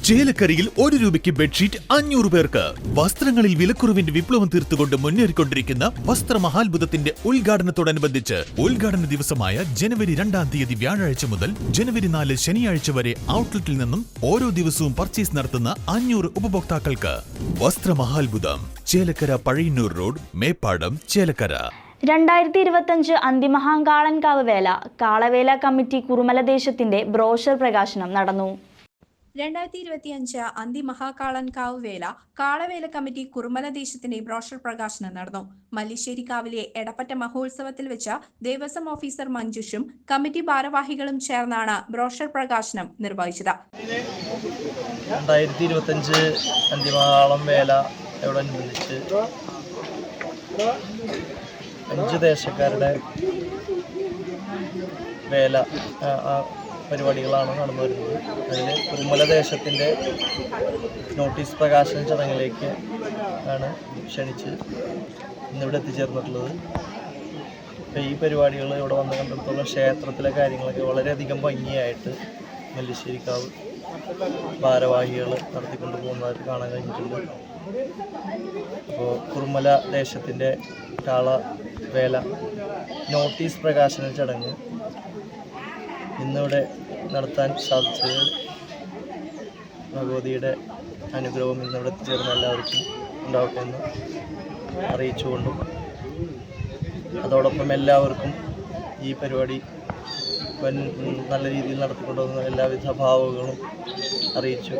ചേലക്കരയിൽ 1 രൂപയ്ക്ക് ബെഡ്ഷീറ്റ് 500 പേർക്ക്. വസ്ത്രങ്ങളിൽ വിലക്കുറവിന്റെ വിപ്ലവം തീർത്തുകൊണ്ട് മുന്നേറിക്കൊണ്ടിരിക്കുന്ന വസ്ത്രമഹാത്ഭുതത്തിന്റെ ഉദ്ഘാടനത്തോടനുബന്ധിച്ച് ഉദ്ഘാടന ദിവസമായ ജനുവരി 2-ാം തീയതി വ്യാഴാഴ്ച മുതൽ ജനുവരി 4 ശനിയാഴ്ച വരെ ഔട്ട്ലെറ്റിൽ നിന്നും ഓരോ ദിവസവും പർച്ചേസ് നടത്തുന്ന 500 ഉപഭോക്താക്കൾക്ക് വസ്ത്രമഹാത്ഭുതം. ചേലക്കര പഴയന്നൂർ റോഡ്, മേപ്പാടം, ചേലക്കര. 2025 അന്തിമഹാകാളൻകാവ് വേല കാളവേല കമ്മിറ്റി കുറുമലദേശത്തിന്റെ ബ്രോഷർ പ്രകാശനം നടന്നു. 2025 അന്തിമഹാകാളൻകാവ് വേല കാളവേല കമ്മിറ്റി കുറുമലദേശത്തിന്റെ ബ്രോഷർ പ്രകാശനം നടന്നു. മല്ലിശ്ശേരിക്കാവിലെ എടപ്പറ്റ മഹോത്സവത്തിൽ വെച്ച് ദേവസ്വം ഓഫീസർ മഞ്ജുഷും കമ്മിറ്റി ഭാരവാഹികളും ചേർന്നാണ് ബ്രോഷർ പ്രകാശനം നിർവഹിച്ചത്. 2025 അന്തിമഹാകാളം വേലയോടനുബന്ധിച്ച് 5 ദേശക്കാരുടെ വേല പരിപാടികളാണ് നടന്നു വരുന്നത്. അതിൽ കുറുമലദേശത്തിൻ്റെ നോട്ടീസ് പ്രകാശന ചടങ്ങിലേക്ക് ആണ് ക്ഷണിച്ച് ഇന്നിവിടെ എത്തിച്ചേർന്നിട്ടുള്ളത്. അപ്പോൾ ഈ പരിപാടികൾ ഇവിടെ വന്ന് കണ്ടിടത്തോളം ക്ഷേത്രത്തിലെ കാര്യങ്ങളൊക്കെ വളരെയധികം ഭംഗിയായിട്ട് മല്ലിശ്ശേരിക്കാവ് ഭാരവാഹികൾ നടത്തിക്കൊണ്ട് പോകുന്നതായിട്ട് കാണാൻ കഴിഞ്ഞിട്ടുണ്ട്. അപ്പോൾ കുറുമല ദേശത്തിൻ്റെ കാളവേല നോട്ടീസ് പ്രകാശന ചടങ്ങ് ഇന്നിവിടെ നടത്താൻ സാധിച്ചത് ഭഗവതിയുടെ അനുഗ്രഹം ഇന്നിവിടെ എത്തിച്ചേർന്ന എല്ലാവർക്കും ഉണ്ടാവട്ടെ എന്ന് അറിയിച്ചുകൊണ്ടും അതോടൊപ്പം എല്ലാവർക്കും ഈ പരിപാടി നല്ല രീതിയിൽ നടത്തിക്കൊണ്ടുവന്ന എല്ലാവിധ ഭാവങ്ങളും അറിയിച്ചു.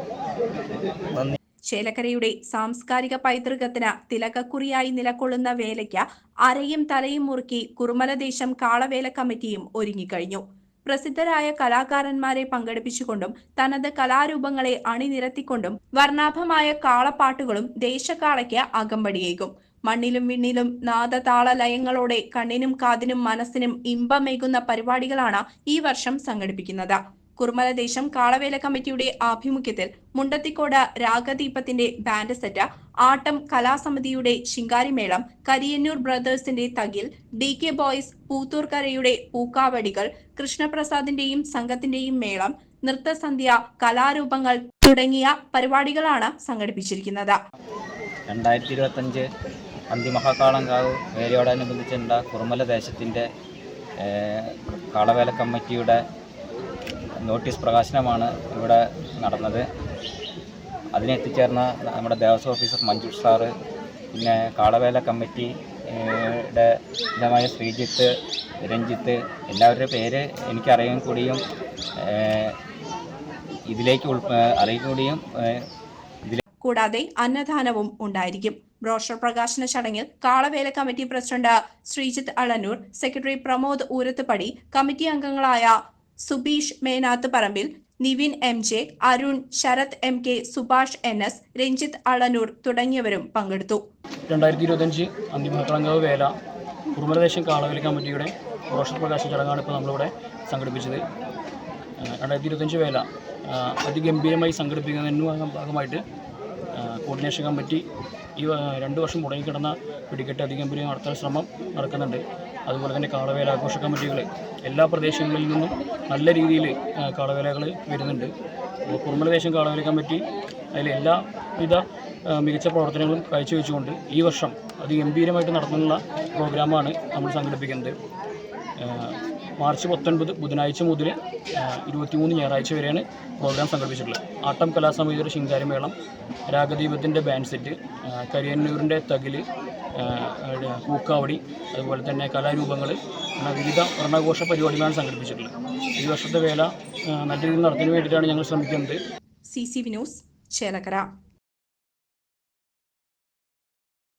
നന്ദി. ചേലക്കരയുടെ സാംസ്കാരിക പൈതൃകത്തിന് തിലകക്കുറിയായി നിലകൊള്ളുന്ന വേലയ്ക്ക് അരയും തലയും മുറുക്കി കുറുമലദേശം കാളവേല കമ്മിറ്റിയും ഒരുങ്ങിക്കഴിഞ്ഞു. പ്രസിദ്ധരായ കലാകാരന്മാരെ പങ്കെടുപ്പിച്ചുകൊണ്ടും തനത് കലാരൂപങ്ങളെ അണിനിരത്തിക്കൊണ്ടും വർണ്ണാഭമായ കാളപ്പാട്ടുകളും ദേശക്കാളയ്ക്ക് അകമ്പടിയേകും. മണ്ണിലും വിണ്ണിലും നാദതാള ലയങ്ങളോടെ കണ്ണിനും കാതിനും മനസ്സിനും ഇമ്പമേകുന്ന പരിപാടികളാണ് ഈ വർഷം സംഘടിപ്പിക്കുന്നത്. കുറുമലദേശം കാളവേല കമ്മിറ്റിയുടെ ആഭിമുഖ്യത്തിൽ മുണ്ടത്തിക്കോട് രാഗദീപത്തിന്റെ ബാൻഡ് സെറ്റ്, ആട്ടം കലാസമിതിയുടെ ശിങ്കാരിമേളം, കരിയന്നൂർ ബ്രദേഴ്സിന്റെ തകിൽ, DK ബോയ്സ്, പൂത്തൂർക്കരയുടെ പൂക്കാവടികൾ, കൃഷ്ണപ്രസാദിന്റെയും സംഘത്തിന്റെയും മേളം, നൃത്തസന്ധ്യ, കലാരൂപങ്ങൾ തുടങ്ങിയ പരിപാടികളാണ് സംഘടിപ്പിച്ചിരിക്കുന്നത്. 2025 അന്തിമഹാകാളൻകാവ് വേലയോടനുബന്ധിച്ചുള്ള കുറുമലദേശത്തിന്റെ കാളവേല കമ്മിറ്റിയുടെ നോട്ടീസ് പ്രകാശനമാണ് ഇവിടെ നടന്നത്. അതിനെത്തിച്ചേർന്ന നമ്മുടെ ദേവസ്വം ഓഫീസർ മഞ്ജുഷ് സാറ്, പിന്നെ കാളവേല കമ്മിറ്റിയുടെ ഇതമായ ശ്രീജിത്ത്, രഞ്ജിത്ത്, എല്ലാവരുടെ പേര് എനിക്കറിയാൻ കൂടിയും ഇതിലേക്ക് അറിയുകയും കൂടാതെ അന്നദാനവും ഉണ്ടായിരിക്കും. ബ്രോഷർ പ്രകാശന ചടങ്ങിൽ Kalavela committee president Sreejith Alannur, secretary Pramod Oorathupadi, committee അംഗങ്ങളായ സുബീഷ് മേനാത്ത് പറമ്പിൽ, Nivin MJ, Arun, Sarath MK, Subhash NS, Ranjith അളന്നൂർ തുടങ്ങിയവരും പങ്കെടുത്തു. 2025 അന്തിമഹാകാളൻകാവ് വേല കുറുമലദേശം കാളവേല കമ്മിറ്റിയുടെ ബ്രോഷർ പ്രകാശന ചടങ്ങാണ് ഇപ്പോൾ നമ്മളിവിടെ സംഘടിപ്പിച്ചത്. 2025 വേല അതിഗംഭീരമായി സംഘടിപ്പിക്കുന്നതിന് ഭാഗമായിട്ട് കോർഡിനേഷൻ കമ്മിറ്റി ഈ 2 വർഷം മുടങ്ങിക്കിടന്ന വെടിക്കെട്ട് അതിഗംഭീരം നടത്താൻ ശ്രമം നടക്കുന്നുണ്ട്. അതുപോലെ തന്നെ കാളവേല ആഘോഷ കമ്മിറ്റികൾ എല്ലാ പ്രദേശങ്ങളിൽ നിന്നും നല്ല രീതിയിൽ കാളവേലകൾ വരുന്നുണ്ട്. കുറുമലദേശം കാളവേല കമ്മിറ്റി അതിൽ എല്ലാവിധ മികച്ച പ്രവർത്തനങ്ങളും കാഴ്ചവെച്ചുകൊണ്ട് ഈ വർഷം അതിഗംഭീരമായിട്ട് നടത്തുന്ന പ്രോഗ്രാമാണ് നമ്മൾ സംഘടിപ്പിക്കുന്നത്. മാർച്ച് 19 ബുധനാഴ്ച മുതൽ 23 ഞായറാഴ്ച വരെയാണ് പ്രോഗ്രാം സംഘടിപ്പിച്ചിട്ടുള്ളത്. ആട്ടം കലാസമിതിയുടെ ശിങ്കാരിമേളം, രാഗദീപത്തിൻ്റെ ബാൻഡ് സെറ്റ്, കരിയന്നൂരിൻ്റെ തകിൽ, പൂക്കാവടി, അതുപോലെ തന്നെ കലാരൂപങ്ങൾ, വിവിധ വർണ്ണാഘോഷ പരിപാടികളാണ് സംഘടിപ്പിച്ചിട്ടുള്ളത്. ഈ വർഷത്തെ വേല നല്ല രീതിയിൽ നടത്തുന്നതിന് വേണ്ടിയിട്ടാണ് ഞങ്ങൾ ശ്രമിക്കുന്നത്. CCV news, Chelakkara.